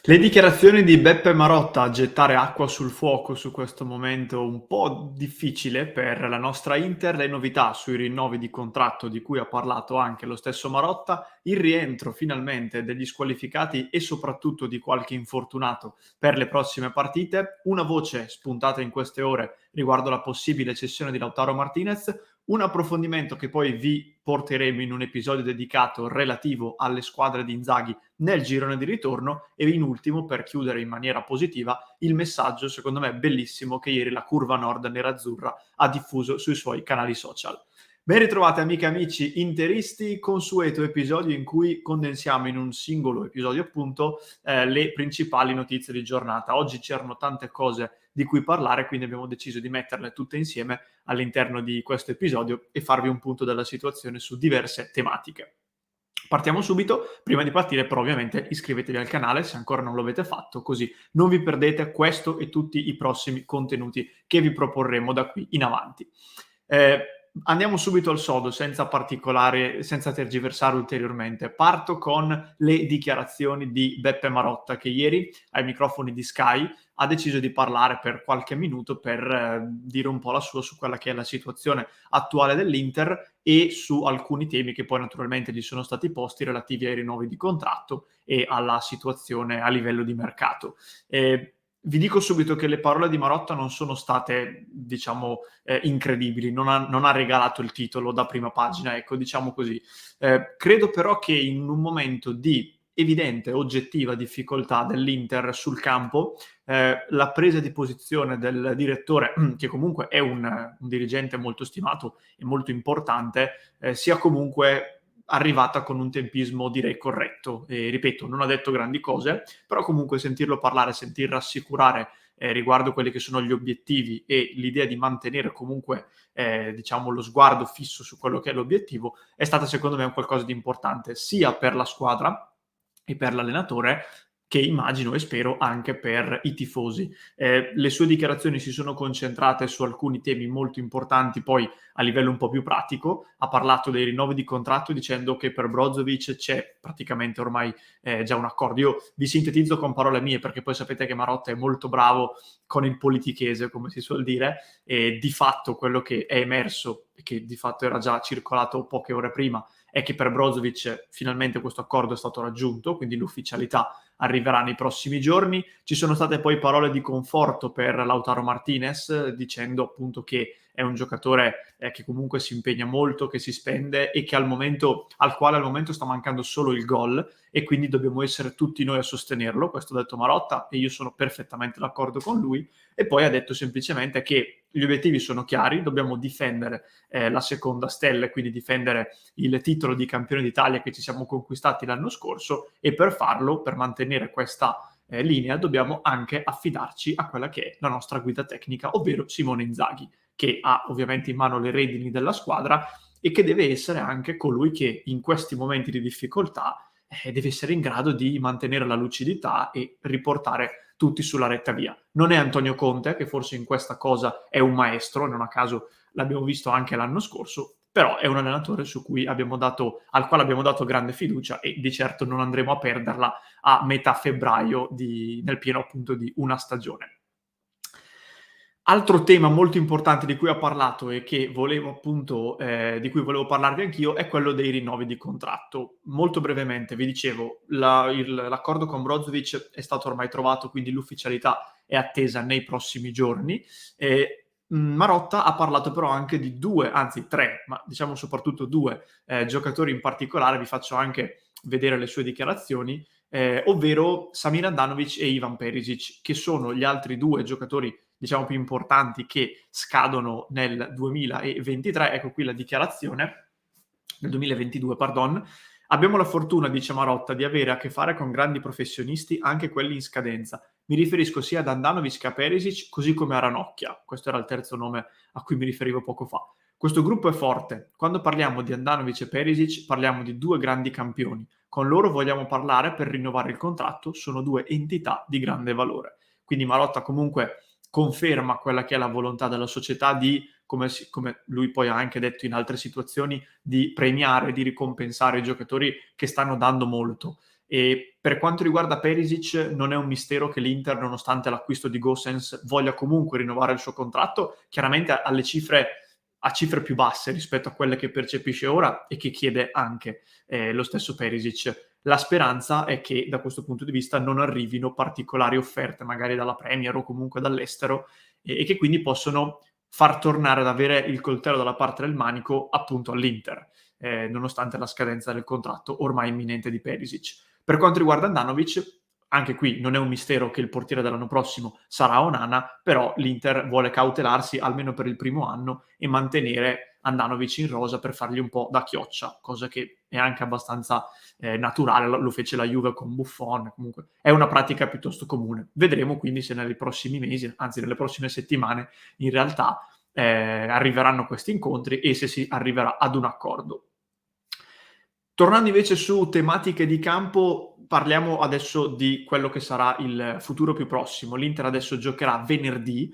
Le dichiarazioni di Beppe Marotta a gettare acqua sul fuoco su questo momento un po' difficile per la nostra Inter, le novità sui rinnovi di contratto di cui ha parlato anche lo stesso Marotta, il rientro finalmente degli squalificati e soprattutto di qualche infortunato per le prossime partite, una voce spuntata in queste ore riguardo la possibile cessione di Lautaro Martinez, un approfondimento che poi vi porteremo in un episodio dedicato relativo alle squadre di Inzaghi nel girone di ritorno e in ultimo, per chiudere in maniera positiva, il messaggio secondo me bellissimo che ieri la curva nord nerazzurra ha diffuso sui suoi canali social. Ben ritrovate amiche e amici interisti, consueto episodio in cui condensiamo in un singolo episodio appunto le principali notizie di giornata. Oggi c'erano tante cose di cui parlare, quindi abbiamo deciso di metterle tutte insieme all'interno di questo episodio e farvi un punto della situazione su diverse tematiche. Partiamo subito, prima di partire però ovviamente iscrivetevi al canale se ancora non lo avete fatto, così non vi perdete questo e tutti i prossimi contenuti che vi proporremo da qui in avanti. Andiamo subito al sodo, senza tergiversare ulteriormente. Parto con le dichiarazioni di Beppe Marotta, che ieri ai microfoni di Sky ha deciso di parlare per qualche minuto per dire un po' la sua su quella che è la situazione attuale dell'Inter e su alcuni temi che poi naturalmente gli sono stati posti relativi ai rinnovi di contratto e alla situazione a livello di mercato. Vi dico subito che le parole di Marotta non sono state, diciamo, incredibili, non ha regalato il titolo da prima pagina, ecco, diciamo così. Credo però che in un momento di evidente, oggettiva difficoltà dell'Inter sul campo, la presa di posizione del direttore, che comunque è un dirigente molto stimato e molto importante, sia comunque arrivata con un tempismo direi corretto. E ripeto, non ha detto grandi cose, però comunque sentirlo parlare, sentir rassicurare riguardo quelli che sono gli obiettivi e l'idea di mantenere comunque diciamo lo sguardo fisso su quello che è l'obiettivo è stata secondo me un qualcosa di importante sia per la squadra e per l'allenatore che immagino e spero anche per i tifosi. Le sue dichiarazioni si sono concentrate su alcuni temi molto importanti, poi a livello un po' più pratico. Ha parlato dei rinnovi di contratto dicendo che per Brozovic c'è praticamente ormai già un accordo. Io vi sintetizzo con parole mie perché poi sapete che Marotta è molto bravo con il politichese, come si suol dire, e di fatto quello che è emerso e che di fatto era già circolato poche ore prima è che per Brozovic finalmente questo accordo è stato raggiunto, quindi l'ufficialità arriverà nei prossimi giorni. Ci sono state poi parole di conforto per Lautaro Martinez, dicendo appunto che è un giocatore che comunque si impegna molto, che si spende e che al quale al momento sta mancando solo il gol e quindi dobbiamo essere tutti noi a sostenerlo. Questo ha detto Marotta e io sono perfettamente d'accordo con lui. E poi ha detto semplicemente che gli obiettivi sono chiari, dobbiamo difendere la seconda stella e quindi difendere il titolo di campione d'Italia che ci siamo conquistati l'anno scorso e per farlo, per mantenere questa linea, dobbiamo anche affidarci a quella che è la nostra guida tecnica, ovvero Simone Inzaghi, che ha ovviamente in mano le redini della squadra e che deve essere anche colui che in questi momenti di difficoltà deve essere in grado di mantenere la lucidità e riportare tutti sulla retta via. Non è Antonio Conte, che forse in questa cosa è un maestro, non a caso l'abbiamo visto anche l'anno scorso, però è un allenatore al quale abbiamo dato grande fiducia e di certo non andremo a perderla a metà febbraio nel pieno appunto di una stagione. Altro tema molto importante di cui ha parlato e che volevo appunto di cui volevo parlarvi anch'io è quello dei rinnovi di contratto. Molto brevemente, vi dicevo, l'accordo con Brozovic è stato ormai trovato, quindi l'ufficialità è attesa nei prossimi giorni. Marotta ha parlato però anche di due, anzi tre, ma diciamo soprattutto due giocatori in particolare, vi faccio anche vedere le sue dichiarazioni, ovvero Samir Handanovic e Ivan Perisic, che sono gli altri due giocatori diciamo più importanti che scadono nel 2023. Ecco qui la dichiarazione nel 2022, pardon. Abbiamo la fortuna, dice Marotta, di avere a che fare con grandi professionisti, anche quelli in scadenza. Mi riferisco sia ad Handanovic che a Perisic, così come a Ranocchia. Questo era il terzo nome a cui mi riferivo poco fa. Questo gruppo è forte. Quando parliamo di Handanovic e Perisic, parliamo di due grandi campioni. Con loro vogliamo parlare per rinnovare il contratto, sono due entità di grande valore. Quindi Marotta comunque conferma quella che è la volontà della società di, come lui poi ha anche detto in altre situazioni, di premiare, di ricompensare i giocatori che stanno dando molto. E per quanto riguarda Perisic, non è un mistero che l'Inter, nonostante l'acquisto di Gosens, voglia comunque rinnovare il suo contratto, chiaramente a cifre più basse rispetto a quelle che percepisce ora e che chiede anche lo stesso Perisic. La speranza è che da questo punto di vista non arrivino particolari offerte, magari dalla Premier o comunque dall'estero, e che quindi possono far tornare ad avere il coltello dalla parte del manico appunto all'Inter, nonostante la scadenza del contratto ormai imminente di Perisic. Per quanto riguarda Andanovic, anche qui non è un mistero che il portiere dell'anno prossimo sarà Onana, però l'Inter vuole cautelarsi almeno per il primo anno e mantenere Andanovic in rosa per fargli un po' da chioccia, cosa che è anche abbastanza naturale, lo fece la Juve con Buffon, comunque è una pratica piuttosto comune. Vedremo quindi se nei prossimi mesi, anzi nelle prossime settimane, in realtà arriveranno questi incontri e se si arriverà ad un accordo. Tornando invece su tematiche di campo, parliamo adesso di quello che sarà il futuro più prossimo. L'Inter adesso giocherà venerdì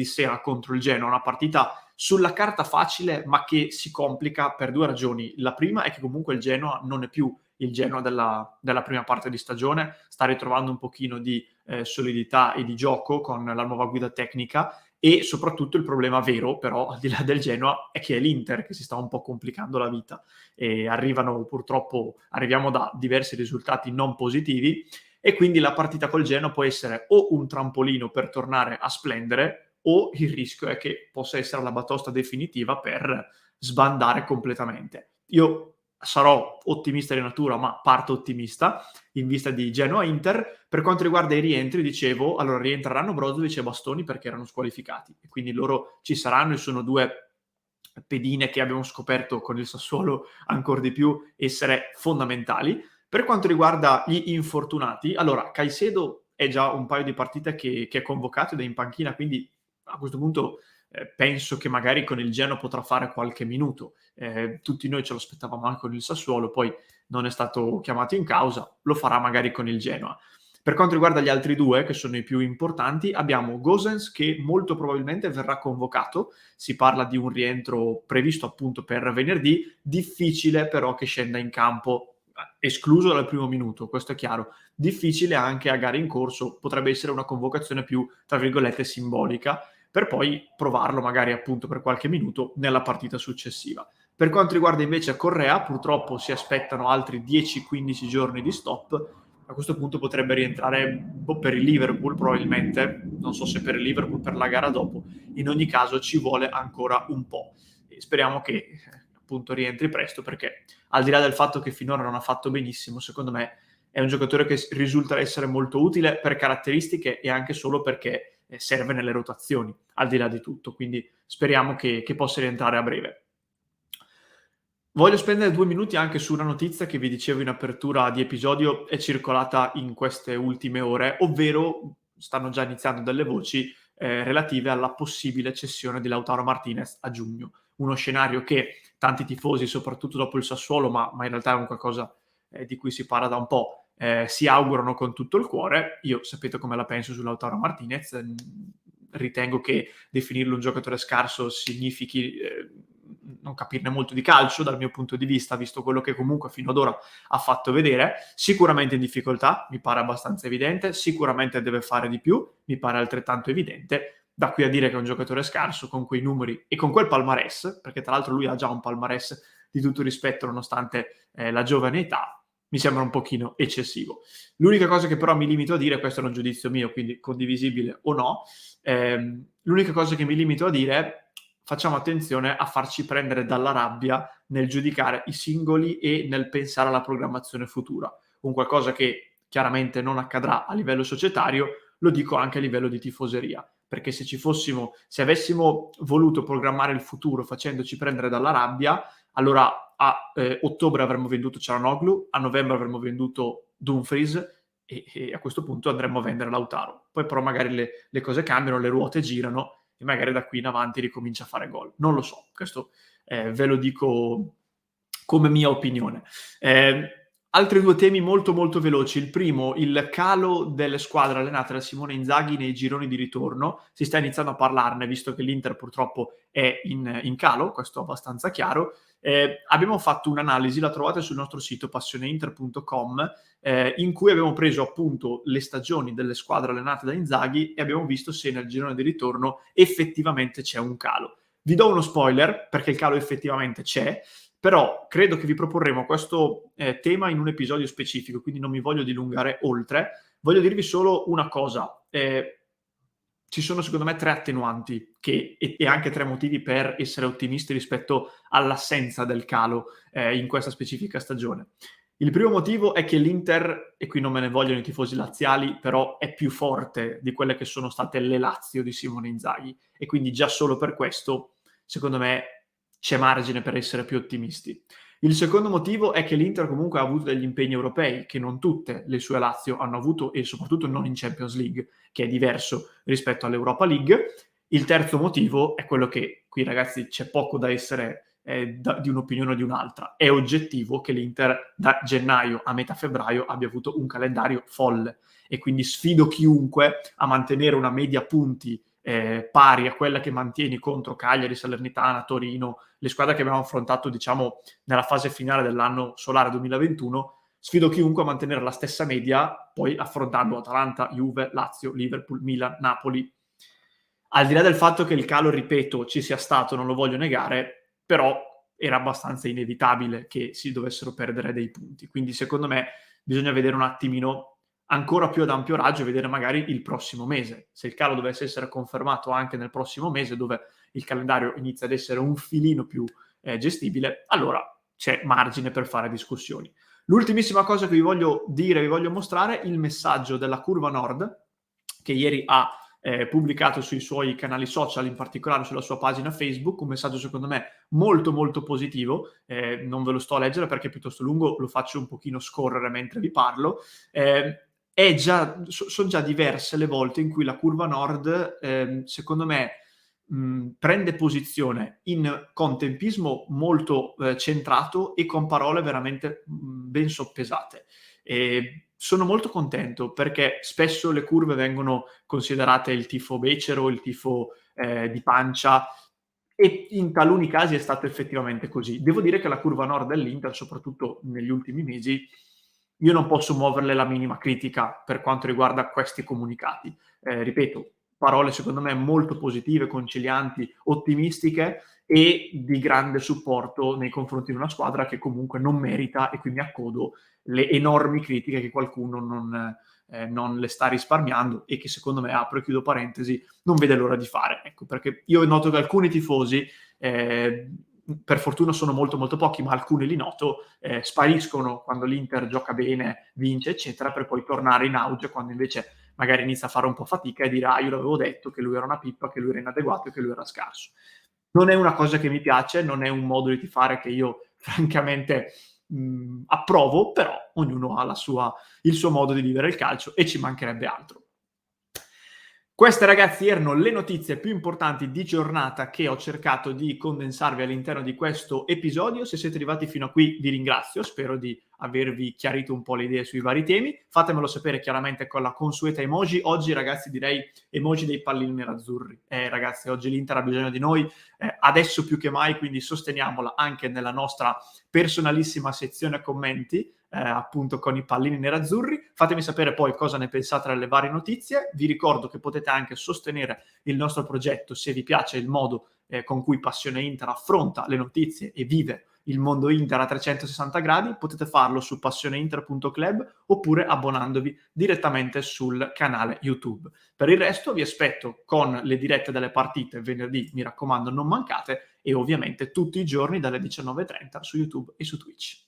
sera contro il Genoa, una partita sulla carta facile, ma che si complica per due ragioni. La prima è che comunque il Genoa non è più il Genoa della prima parte di stagione, sta ritrovando un pochino di solidità e di gioco con la nuova guida tecnica, e soprattutto il problema vero, però, al di là del Genoa, è che è l'Inter che si sta un po' complicando la vita. E arriviamo da diversi risultati non positivi, e quindi la partita col Genoa può essere o un trampolino per tornare a splendere, o il rischio è che possa essere la batosta definitiva per sbandare completamente. Io sarò ottimista di natura, ma parto ottimista in vista di Genoa-Inter. Per quanto riguarda i rientri, dicevo, allora rientreranno Brozovic e Bastoni perché erano squalificati, e quindi loro ci saranno, e sono due pedine che abbiamo scoperto con il Sassuolo ancora di più essere fondamentali. Per quanto riguarda gli infortunati, allora Caicedo è già un paio di partite che è convocato ed è in panchina, quindi a questo punto penso che magari con il Genoa potrà fare qualche minuto. Tutti noi ce lo aspettavamo anche con il Sassuolo, poi non è stato chiamato in causa, lo farà magari con il Genoa. Per quanto riguarda gli altri due, che sono i più importanti, abbiamo Gosens che molto probabilmente verrà convocato. Si parla di un rientro previsto appunto per venerdì, difficile però che scenda in campo, escluso dal primo minuto, questo è chiaro. Difficile anche a gare in corso, potrebbe essere una convocazione più, tra virgolette, simbolica, per poi provarlo magari appunto per qualche minuto nella partita successiva. Per quanto riguarda invece Correa, purtroppo si aspettano altri 10-15 giorni di stop. A questo punto potrebbe rientrare per il Liverpool probabilmente, non so se per il Liverpool per la gara dopo. In ogni caso ci vuole ancora un po', e speriamo che appunto rientri presto, perché al di là del fatto che finora non ha fatto benissimo, secondo me è un giocatore che risulta essere molto utile per caratteristiche e anche solo perché serve nelle rotazioni, al di là di tutto, quindi speriamo che possa rientrare a breve. Voglio spendere 2 minuti anche su una notizia che vi dicevo in apertura di episodio, è circolata in queste ultime ore, ovvero stanno già iniziando delle voci relative alla possibile cessione di Lautaro Martinez a giugno. Uno scenario che tanti tifosi, soprattutto dopo il Sassuolo, ma in realtà è un qualcosa di cui si parla da un po', si augurano con tutto il cuore. Io sapete come la penso su Lautaro Martinez, ritengo che definirlo un giocatore scarso significhi non capirne molto di calcio dal mio punto di vista, visto quello che comunque fino ad ora ha fatto vedere. Sicuramente in difficoltà, mi pare abbastanza evidente, sicuramente deve fare di più, mi pare altrettanto evidente. Da qui a dire che è un giocatore scarso con quei numeri e con quel palmarès, perché tra l'altro lui ha già un palmarès di tutto rispetto nonostante la giovane età, mi sembra un pochino eccessivo. L'unica cosa che però mi limito a dire, questo è un giudizio mio, quindi condivisibile o no, l'unica cosa che mi limito a dire: facciamo attenzione a farci prendere dalla rabbia nel giudicare i singoli e nel pensare alla programmazione futura. Un qualcosa che chiaramente non accadrà a livello societario, lo dico anche a livello di tifoseria, perché se avessimo voluto programmare il futuro facendoci prendere dalla rabbia, allora a ottobre avremmo venduto Çalhanoğlu, a novembre avremmo venduto Dumfries e a questo punto andremmo a vendere Lautaro. Poi però magari le cose cambiano, le ruote girano e magari da qui in avanti ricomincia a fare gol. Non lo so, questo ve lo dico come mia opinione. Altri 2 temi molto, molto veloci. Il primo, il calo delle squadre allenate da Simone Inzaghi nei gironi di ritorno. Si sta iniziando a parlarne, visto che l'Inter purtroppo è in calo, questo è abbastanza chiaro. Abbiamo fatto un'analisi, la trovate sul nostro sito passioneinter.com, in cui abbiamo preso appunto le stagioni delle squadre allenate da Inzaghi e abbiamo visto se nel girone di ritorno effettivamente c'è un calo. Vi do uno spoiler, perché il calo effettivamente c'è, però credo che vi proporremo questo tema in un episodio specifico, quindi non mi voglio dilungare oltre. Voglio dirvi solo una cosa. Ci sono secondo me 3 attenuanti e anche 3 motivi per essere ottimisti rispetto all'assenza del calo in questa specifica stagione. Il primo motivo è che l'Inter, e qui non me ne vogliono i tifosi laziali, però è più forte di quelle che sono state le Lazio di Simone Inzaghi, e quindi già solo per questo, secondo me, c'è margine per essere più ottimisti. Il secondo motivo è che l'Inter comunque ha avuto degli impegni europei che non tutte le sue Lazio hanno avuto, e soprattutto non in Champions League, che è diverso rispetto all'Europa League. Il terzo motivo è quello che qui, ragazzi, c'è poco da essere di un'opinione o di un'altra. È oggettivo che l'Inter da gennaio a metà febbraio abbia avuto un calendario folle, e quindi sfido chiunque a mantenere una media punti pari a quella che mantieni contro Cagliari, Salernitana, Torino, le squadre che abbiamo affrontato, diciamo, nella fase finale dell'anno solare 2021. Sfido chiunque a mantenere la stessa media, poi affrontando Atalanta, Juve, Lazio, Liverpool, Milan, Napoli. Al di là del fatto che il calo, ripeto, ci sia stato, non lo voglio negare, però era abbastanza inevitabile che si dovessero perdere dei punti. Quindi secondo me bisogna vedere un attimino ancora più ad ampio raggio e vedere magari il prossimo mese. Se il calo dovesse essere confermato anche nel prossimo mese, dove il calendario inizia ad essere un filino più gestibile, allora c'è margine per fare discussioni. L'ultimissima cosa che vi voglio dire, vi voglio mostrare, il messaggio della Curva Nord, che ieri ha pubblicato sui suoi canali social, in particolare sulla sua pagina Facebook, un messaggio secondo me molto molto positivo. Non ve lo sto a leggere perché è piuttosto lungo, lo faccio un pochino scorrere mentre vi parlo. Sono già diverse le volte in cui la Curva Nord, secondo me, prende posizione con tempismo molto centrato e con parole veramente ben soppesate. Sono molto contento perché spesso le curve vengono considerate il tifo becero, il tifo di pancia, e in taluni casi è stato effettivamente così. Devo dire che la curva nord dell'Inter, soprattutto negli ultimi mesi, io non posso muoverle la minima critica per quanto riguarda questi comunicati. Ripeto, parole secondo me molto positive, concilianti, ottimistiche e di grande supporto nei confronti di una squadra che comunque non merita, e qui mi accodo, le enormi critiche che qualcuno non le sta risparmiando e che secondo me, apro e chiudo parentesi, non vede l'ora di fare. Ecco, perché io noto che alcuni tifosi, per fortuna sono molto molto pochi, ma alcuni li noto, spariscono quando l'Inter gioca bene, vince, eccetera, per poi tornare in auge quando invece magari inizia a fare un po' fatica e dirà: io l'avevo detto che lui era una pippa, che lui era inadeguato e che lui era scarso. Non è una cosa che mi piace, non è un modo di tifare che io francamente approvo, però ognuno ha il suo modo di vivere il calcio e ci mancherebbe altro. Queste, ragazzi, erano le notizie più importanti di giornata che ho cercato di condensarvi all'interno di questo episodio. Se siete arrivati fino a qui vi ringrazio, spero di avervi chiarito un po' le idee sui vari temi. Fatemelo sapere chiaramente con la consueta emoji. Oggi, ragazzi, direi emoji dei pallini nerazzurri. Ragazzi, oggi l'Inter ha bisogno di noi, adesso più che mai, quindi sosteniamola anche nella nostra personalissima sezione commenti, appunto con i pallini nerazzurri. Fatemi sapere poi cosa ne pensate delle varie notizie. Vi ricordo che potete anche sostenere il nostro progetto se vi piace il modo con cui Passione Inter affronta le notizie e vive il mondo Inter a 360 gradi. Potete farlo su passioneinter.club oppure abbonandovi direttamente sul canale YouTube. Per il resto vi aspetto con le dirette delle partite venerdì, mi raccomando non mancate, e ovviamente tutti i giorni dalle 19:30 su YouTube e su Twitch.